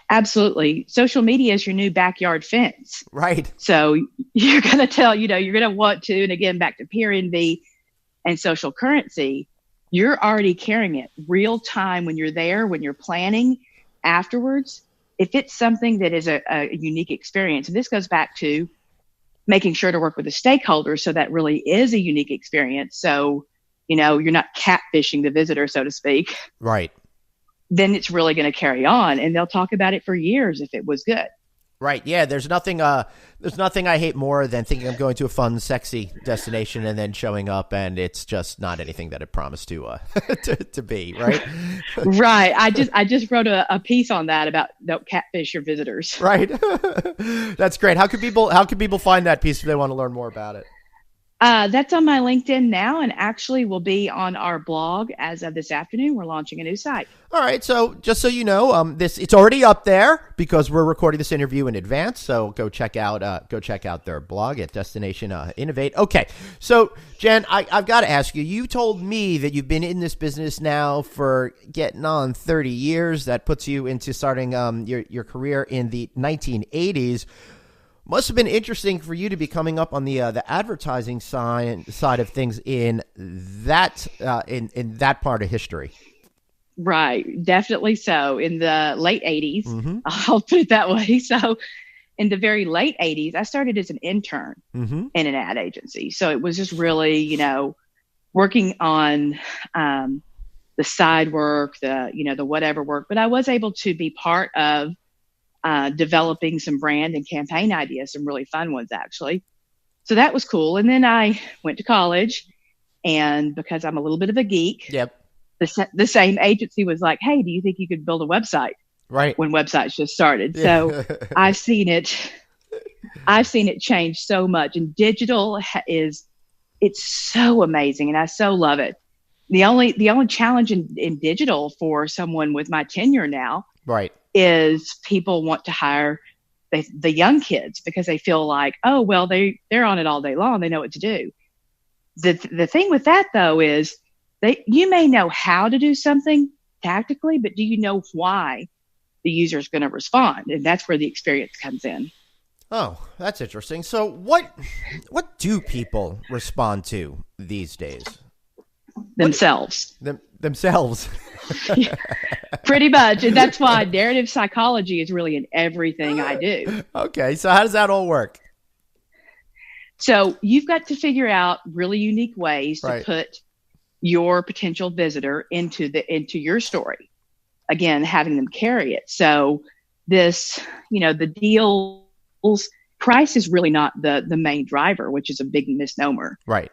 Absolutely. Social media is your new backyard fence. Right. So you're going to tell, you're going to want to, and again, back to peer envy and social currency, you're already carrying it real time when you're there, when you're planning afterwards. If it's something that is a unique experience, and this goes back to making sure to work with the stakeholders so that really is a unique experience. So, you're not catfishing the visitor, so to speak. Right. Then it's really going to carry on, and they'll talk about it for years if it was good. Right. Yeah. There's nothing I hate more than thinking I'm going to a fun, sexy destination and then showing up and it's just not anything that it promised to be. Right. Right. I just wrote a piece on that about don't catfish your visitors. Right. That's great. How can people find that piece if they want to learn more about it? That's on my LinkedIn now, and actually will be on our blog as of this afternoon. We're launching a new site. All right. So just so you know, it's already up there because we're recording this interview in advance. So go check out their blog at Destination Innovate. Okay. So Jen, I've got to ask you. You told me that you've been in this business now for getting on 30 years. That puts you into starting your career in the 1980s. Must have been interesting for you to be coming up on the advertising side of things in that part of history. Right, definitely so. In the late 80s, I'll put it that way. So in the very late 80s, I started as an intern in an ad agency. So it was just really, working on the side work, the whatever work. But I was able to be part of developing some brand and campaign ideas, some really fun ones, actually. So that was cool. And then I went to college, and because I'm a little bit of a geek, the same agency was like, hey, do you think you could build a website? Right. When websites just started. So I've seen it change so much, and digital it's so amazing. And I so love it. The only challenge in digital for someone with my tenure now, right, is people want to hire the young kids because they feel like, oh, well, they're on it all day long. They know what to do. The thing with that, though, is you may know how to do something tactically, but do you know why the user is going to respond? And that's where the experience comes in. Oh, that's interesting. So what do people respond to these days? Themselves. Themselves. Pretty much. And that's why narrative psychology is really in everything I do. Okay. So how does that all work? So you've got to figure out really unique ways to put your potential visitor into your story. Again, having them carry it. So this, the deals, price is really not the main driver, which is a big misnomer. Right.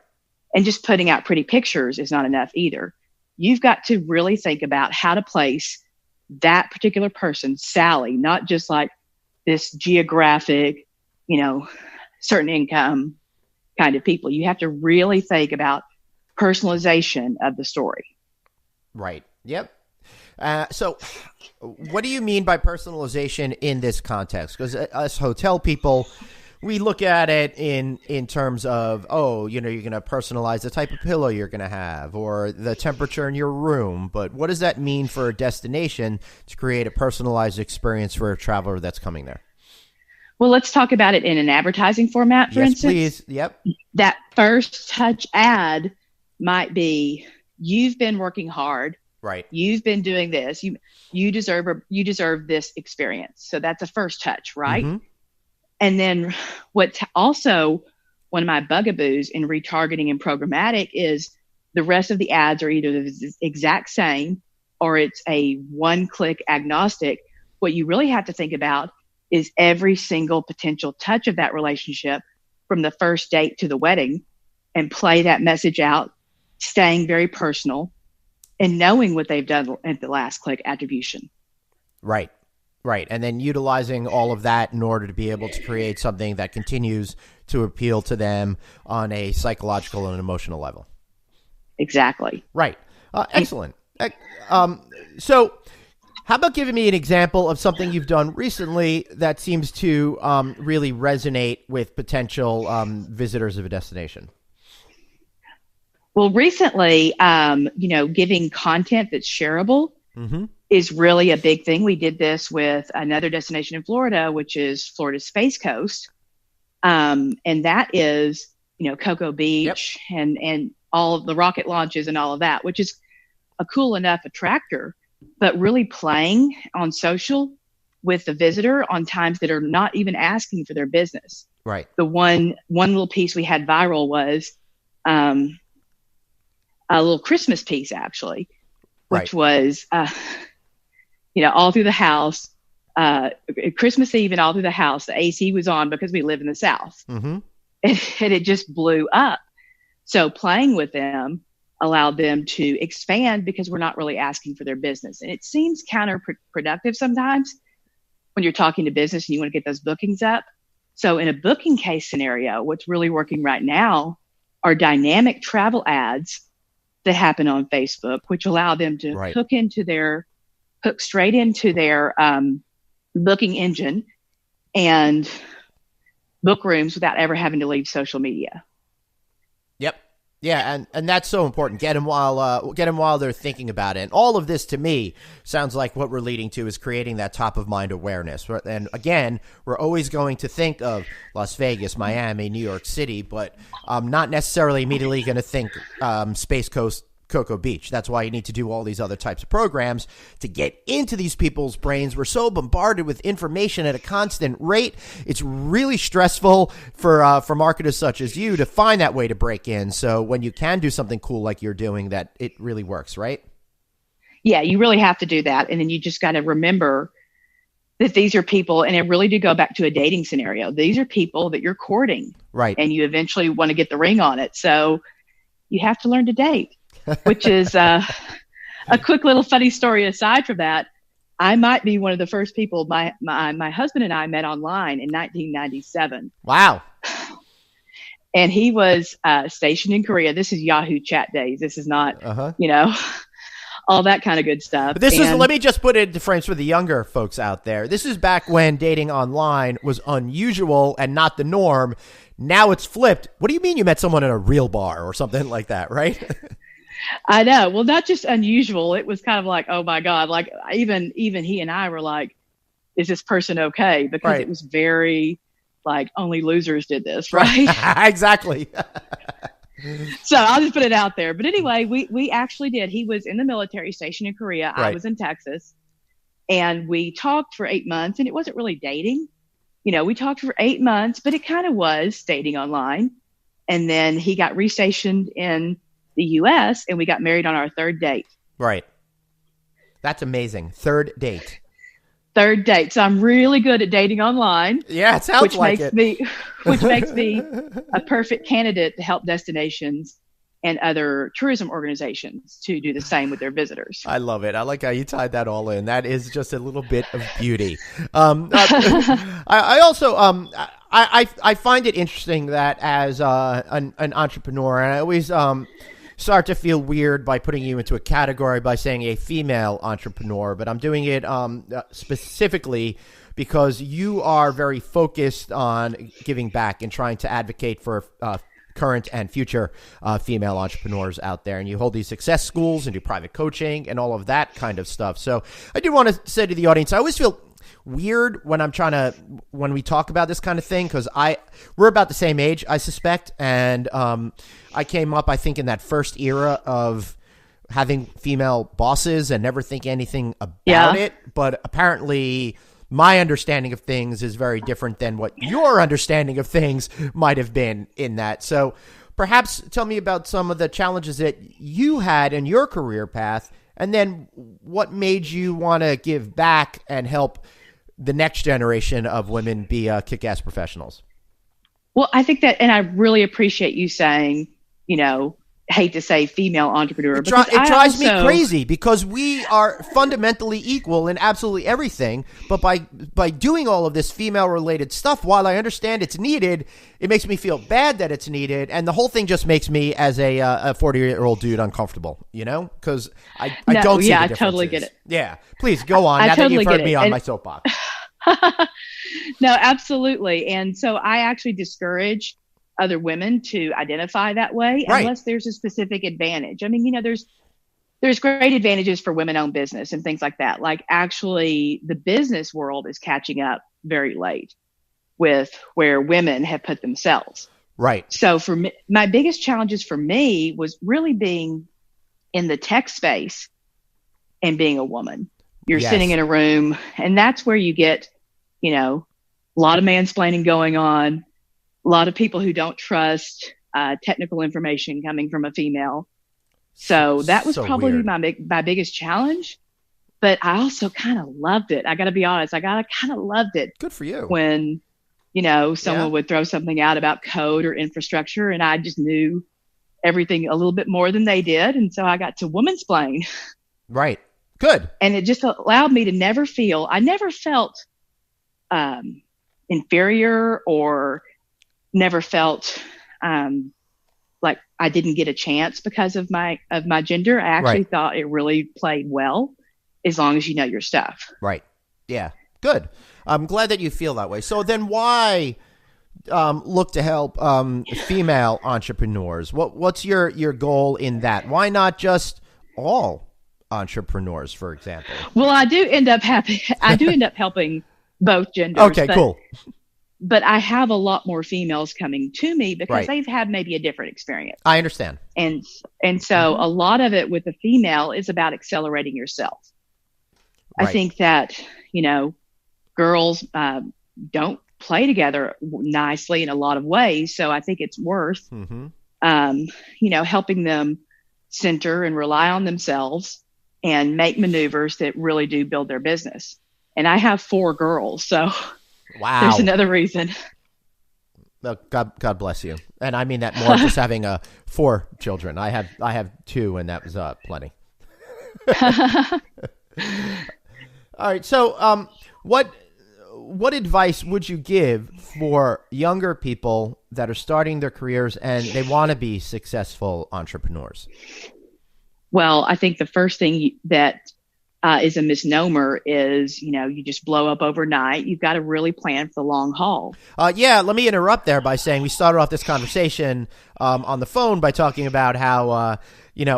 And just putting out pretty pictures is not enough either. You've got to really think about how to place that particular person, Sally, not just like this geographic, certain income kind of people. You have to really think about personalization of the story. Right. Yep. So what do you mean by personalization in this context? Because us hotel people, we look at it in terms of, you're going to personalize the type of pillow you're going to have or the temperature in your room. But what does that mean for a destination to create a personalized experience for a traveler that's coming there? Well, let's talk about it in an advertising format, for instance. Yes, please. Yep. That first touch ad might be, you've been working hard. Right. You've been doing this. You deserve this experience. So that's a first touch, right? Mm-hmm. And then what's also one of my bugaboos in retargeting and programmatic is the rest of the ads are either the exact same or it's a one-click agnostic. What you really have to think about is every single potential touch of that relationship from the first date to the wedding, and play that message out, staying very personal and knowing what they've done at the last click attribution. Right. Right. And then utilizing all of that in order to be able to create something that continues to appeal to them on a psychological and emotional level. Exactly. Right. Excellent. So how about giving me an example of something you've done recently that seems to really resonate with potential visitors of a destination? Well, recently, giving content that's shareable is really a big thing. We did this with another destination in Florida, which is Florida's Space Coast. And that is, Cocoa Beach and all of the rocket launches and all of that, which is a cool enough attractor, but really playing on social with the visitor on times that are not even asking for their business. Right. The one little piece we had viral was a little Christmas piece, actually, which was, all through the house, Christmas Eve and all through the house, the AC was on because we live in the South. And it just blew up. So playing with them allowed them to expand because we're not really asking for their business. And it seems counterproductive sometimes when you're talking to business and you want to get those bookings up. So in a booking case scenario, what's really working right now are dynamic travel ads that happen on Facebook, which allow them to hook straight into their booking engine and book rooms without ever having to leave social media. Yep. Yeah, and that's so important. Get them while they're thinking about it. And all of this, to me, sounds like what we're leading to is creating that top of mind awareness. And again, we're always going to think of Las Vegas, Miami, New York City, but not necessarily immediately going to think Space Coast, Cocoa Beach. That's why you need to do all these other types of programs to get into these people's brains. We're so bombarded with information at a constant rate. It's really stressful for marketers such as you to find that way to break in. So when you can do something cool like you're doing, that it really works, right? Yeah, you really have to do that. And then you just got to remember that these are people, and it really did go back to a dating scenario. These are people that you're courting. Right. And you eventually want to get the ring on it. So you have to learn to date. Which is a quick little funny story aside from that. I might be one of the first people my husband and I met online in 1997. Wow. And he was stationed in Korea. This is Yahoo chat days. This is not, all that kind of good stuff. But let me just put it into frames for the younger folks out there. This is back when dating online was unusual and not the norm. Now it's flipped. What do you mean you met someone in a real bar or something like that, right? I know. Well, not just unusual. It was kind of like, oh my God, like even he and I were like, is this person okay? Because it was very like only losers did this, right? Exactly. So I'll just put it out there. But anyway, we actually did. He was in the military station in Korea. I was in Texas. And we talked for 8 months, and it wasn't really dating. We talked for 8 months, but it kind of was dating online. And then he got restationed in the U.S., and we got married on our third date. Right. That's amazing. Third date. So I'm really good at dating online. Yeah, it sounds like it. Which makes me a perfect candidate to help destinations and other tourism organizations to do the same with their visitors. I love it. I like how you tied that all in. That is just a little bit of beauty. I also I find it interesting that as an entrepreneur, and I always start to feel weird by putting you into a category by saying a female entrepreneur, but I'm doing it specifically because you are very focused on giving back and trying to advocate for current and future female entrepreneurs out there. And you hold these success schools and do private coaching and all of that kind of stuff. So I do want to say to the audience, I always feel weird when we talk about this kind of thing, because we're about the same age, I suspect. And I came up, I think, in that first era of having female bosses and never think anything about it. But apparently my understanding of things is very different than what your understanding of things might have been in that. So perhaps tell me about some of the challenges that you had in your career path, and then what made you want to give back and help the next generation of women be kick-ass professionals? Well, I think that, and I really appreciate you saying, hate to say female entrepreneur. It drives me crazy because we are fundamentally equal in absolutely everything. But by doing all of this female-related stuff, while I understand it's needed, it makes me feel bad that it's needed. And the whole thing just makes me, as a 40-year-old dude, uncomfortable, because I don't see the differences. I totally get it. Yeah. Please go on now that you've heard me on my soapbox. No, absolutely. And so I actually discourage other women to identify that way, unless there's a specific advantage. I mean, there's great advantages for women-owned business and things like that. Like, actually, the business world is catching up very late with where women have put themselves. Right. So for me, my biggest challenges for me was really being in the tech space and being a woman. You're sitting in a room, and that's where you get, a lot of mansplaining going on. A lot of people who don't trust technical information coming from a female. So that was probably weird. my biggest challenge. But I also kind of loved it. I got to be honest. I kind of loved it. Good for you. When, someone would throw something out about code or infrastructure, and I just knew everything a little bit more than they did. And so I got to womansplain. Right. Good. And it just allowed me to I never felt inferior or never felt like I didn't get a chance because of my gender. I actually thought it really played well, as long as you know your stuff. Right. Yeah. Good. I'm glad that you feel that way. So then why look to help female entrepreneurs? What's your goal in that? Why not just all entrepreneurs, for example? Well, I do end up helping both genders. Okay, cool. But I have a lot more females coming to me because they've had maybe a different experience. I understand. And so a lot of it with the female is about accelerating yourself. Right. I think that, girls don't play together nicely in a lot of ways. So I think it's worth, helping them center and rely on themselves and make maneuvers that really do build their business. And I have 4 girls, so wow, there's another reason. God bless you. And I mean that more just having 4 children. I have 2, and that was plenty. All right. So, what advice would you give for younger people that are starting their careers and they want to be successful entrepreneurs? Well, I think the first thing that is a misnomer is, you just blow up overnight. You've got to really plan for the long haul. Let me interrupt there by saying we started off this conversation on the phone by talking about how,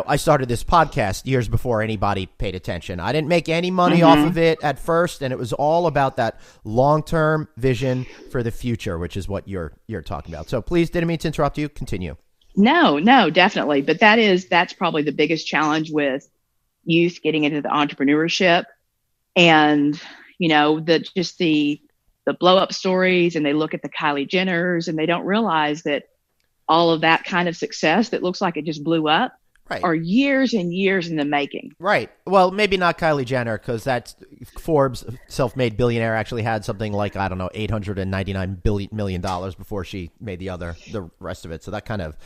I started this podcast years before anybody paid attention. I didn't make any money off of it at first, and it was all about that long-term vision for the future, which is what you're talking about. So please, didn't mean to interrupt you. Continue. No, definitely. But that's probably the biggest challenge with youth getting into the entrepreneurship, and the blow up stories, and they look at the Kylie Jenners and they don't realize that all of that kind of success that looks like it just blew up are years and years in the making. Right. Well, maybe not Kylie Jenner, because that's Forbes self-made billionaire actually had something like, I don't know, $899 million before she made the rest of it. So that kind of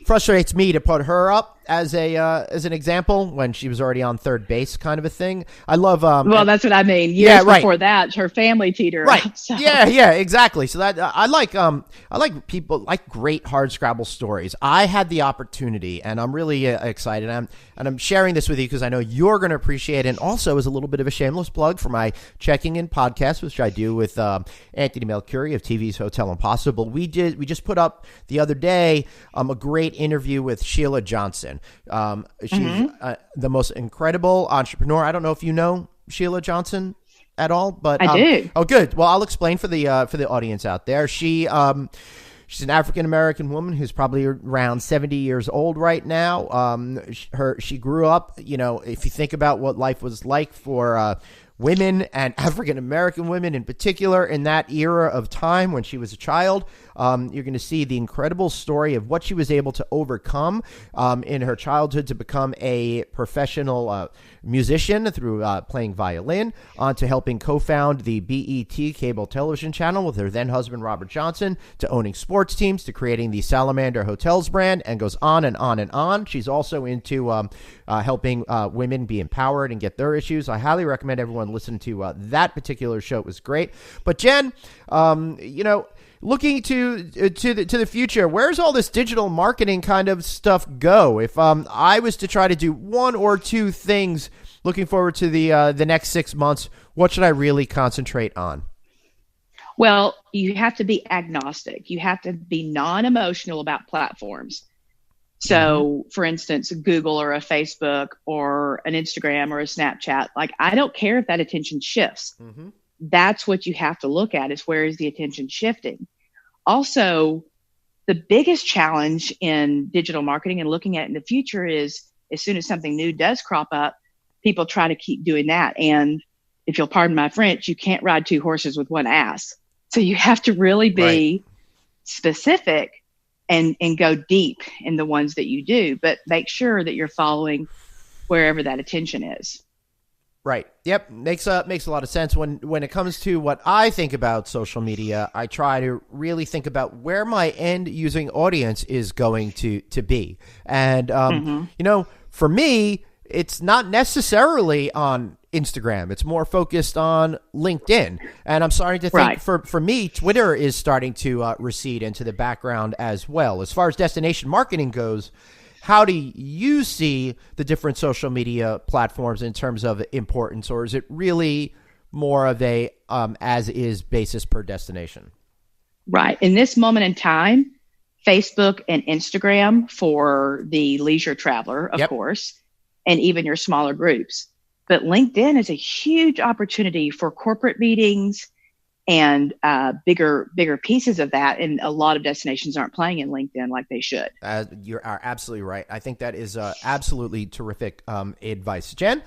frustrates me to put her up as an example when she was already on third base, kind of a thing. I love. Well, that's what I mean. Years before that, her family teetered. Right. So. Yeah, exactly. So that I like people like great hard scrabble stories. I had the opportunity, and I'm really excited. I'm sharing this with you because I know you're going to appreciate it. And also, as a little bit of a shameless plug for my Checking In podcast, which I do with Anthony Melchiori of TV's Hotel Impossible. We just put up the other day a great interview with Sheila Johnson. She's the most incredible entrepreneur. I don't know if you know Sheila Johnson at all, but I do. Oh, good. Well, I'll explain for the audience out there. She's an African American woman who's probably around 70 years old right now. She grew up. If you think about what life was like for women and African American women in particular in that era of time when she was a child. You're going to see the incredible story of what she was able to overcome in her childhood to become a professional musician through playing violin, on to helping co-found the BET cable television channel with her then husband Robert Johnson, to owning sports teams, to creating the Salamander Hotels brand, and goes on and on and on. She's also into helping women be empowered and get their issues. I highly recommend everyone listen to that particular show. It was great. But Jen, looking to the future, where's all this digital marketing kind of stuff go? If I was to try to do one or two things looking forward to the next 6 months, what should I really concentrate on? Well, you have to be agnostic. You have to be non-emotional about platforms. So, for instance, Google or a Facebook or an Instagram or a Snapchat, like, I don't care if that attention shifts. That's what you have to look at, is where is the attention shifting? Also, the biggest challenge in digital marketing and looking at it in the future is, as soon as something new does crop up, people try to keep doing that. And if you'll pardon my French, you can't ride two horses with one ass. So you have to really be specific and go deep in the ones that you do, but make sure that you're following wherever that attention is. Right. Yep. Makes a lot of sense. When it comes to what I think about social media, I try to really think about where my end using audience is going to be. And, for me, it's not necessarily on Instagram. It's more focused on LinkedIn. And I'm starting to think for me, Twitter is starting to recede into the background as well. As far as destination marketing goes, how do you see the different social media platforms in terms of importance, or is it really more of a as-is basis per destination? Right. In this moment in time, Facebook and Instagram for the leisure traveler, of course, and even your smaller groups. But LinkedIn is a huge opportunity for corporate meetings and bigger pieces of that. And a lot of destinations aren't playing in LinkedIn like they should. You are absolutely right. I think that is absolutely terrific advice. Jen,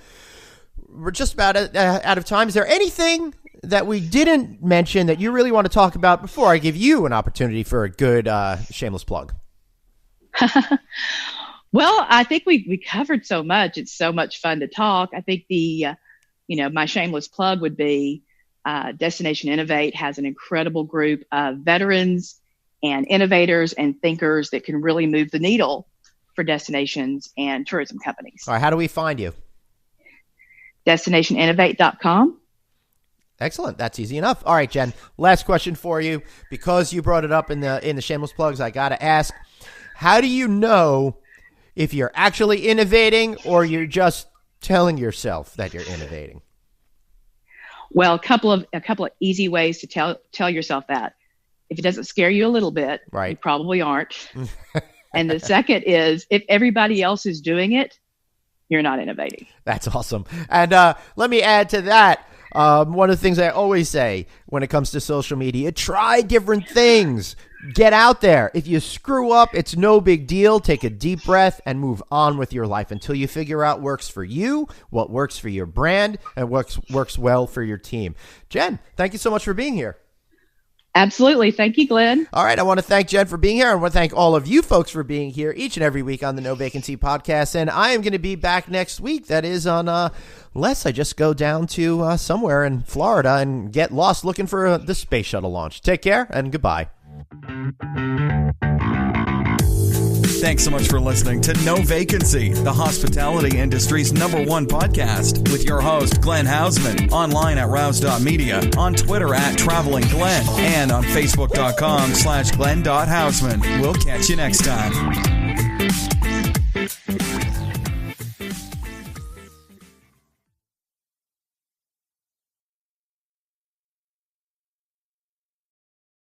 we're just about out of time. Is there anything that we didn't mention that you really want to talk about before I give you an opportunity for a good shameless plug? Well, I think we covered so much. It's so much fun to talk. I think my shameless plug would be Destination Innovate has an incredible group of veterans and innovators and thinkers that can really move the needle for destinations and tourism companies. All right, how do we find you? DestinationInnovate.com. Excellent. That's easy enough. All right, Jen, last question for you. Because you brought it up in the shameless plugs, I got to ask, how do you know if you're actually innovating or you're just telling yourself that you're innovating? Well, a couple of easy ways to tell yourself that. If it doesn't scare you a little bit, you probably aren't. And the second is, if everybody else is doing it, you're not innovating. That's awesome. And let me add to that. One of the things I always say when it comes to social media, try different things. Get out there. If you screw up, it's no big deal. Take a deep breath and move on with your life until you figure out what works for you, what works for your brand, and what works well for your team. Jen, thank you so much for being here. Absolutely. Thank you, Glenn. All right. I want to thank Jen for being here. I want to thank all of you folks for being here each and every week on the No Vacancy podcast. And I am going to be back next week. That is on unless I just go down to somewhere in Florida and get lost looking for the space shuttle launch. Take care and goodbye. Thanks so much for listening to No Vacancy, the hospitality industry's #1 podcast, with your host, Glenn Hausman, online at rouse.media, on Twitter at Traveling Glenn, and on Facebook.com/Glenn.Hausman. We'll catch you next time.